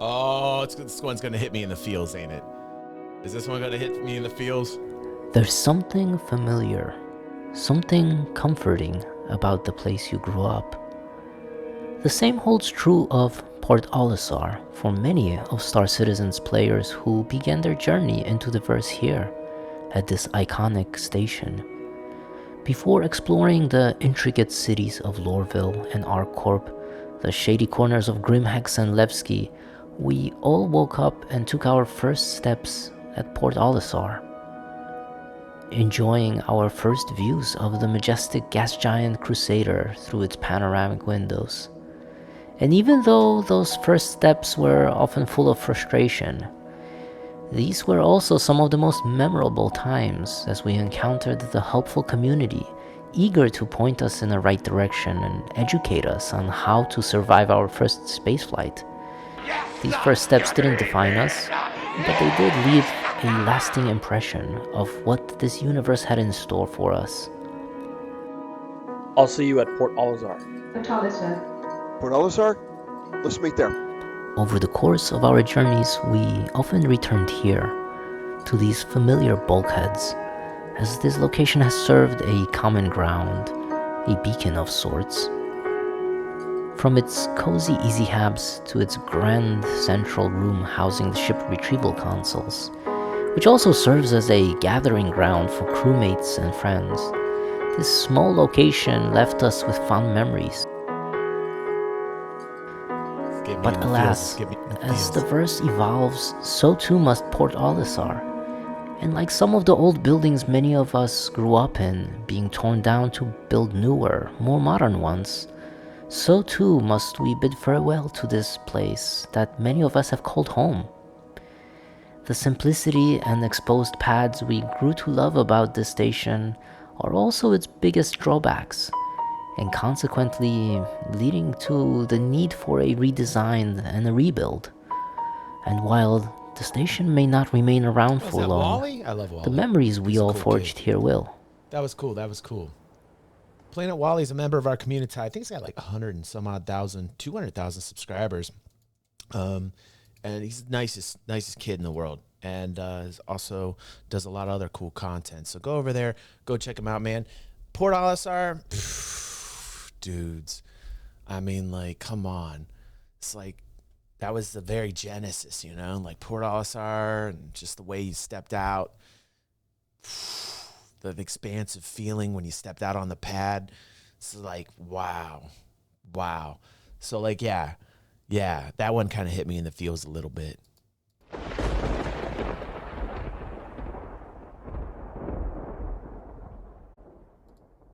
Oh, this one's gonna hit me in the feels, ain't it? Is this one gonna hit me in the feels? There's something familiar, something comforting about the place you grew up. The same holds true of Port Olisar for many of Star Citizen's players who began their journey into the verse here at this iconic station. Before exploring the intricate cities of Lorville and ArcCorp, the shady corners of Grimhex and Levski, we all woke up and took our first steps at Port Olisar, enjoying our first views of the majestic gas giant Crusader through its panoramic windows. And even though those first steps were often full of frustration, these were also some of the most memorable times as we encountered the helpful community, eager to point us in the right direction and educate us on how to survive our first spaceflight. These first steps didn't define us, but they did leave a lasting impression of what this universe had in store for us. I'll see you at Port Olisar. Port Olisar? Let's meet there. Over the course of our journeys, we often returned here, to these familiar bulkheads, as this location has served a common ground, a beacon of sorts. From its cozy easy habs to its grand central room housing the ship retrieval consoles, which also serves as a gathering ground for crewmates and friends, this small location left us with fond memories. But alas, as the verse evolves, so too must Port Olisar. And like some of the old buildings many of us grew up in, being torn down to build newer, more modern ones, so too must we bid farewell to this place that many of us have called home. The simplicity and exposed pads we grew to love about this station are also its biggest drawbacks, and consequently leading to the need for a redesign and a rebuild. And while the station may not remain around for long, Wally? I love Wally. the memories we all cool forged kid. here will. That was cool. Planet Wally's a member of our community. I think he's got like 100 and some odd thousand, 200,000 subscribers. And he's the nicest kid in the world. And also does a lot of other cool content. So go over there, go check him out, man. Port Olisar, dudes. I mean, like, come on. It's like, that was the very genesis, you know? Like Port Olisar and just the way you stepped out. The expansive feeling when you stepped out on the pad. It's like, wow. So like, yeah, that one kind of hit me in the feels a little bit.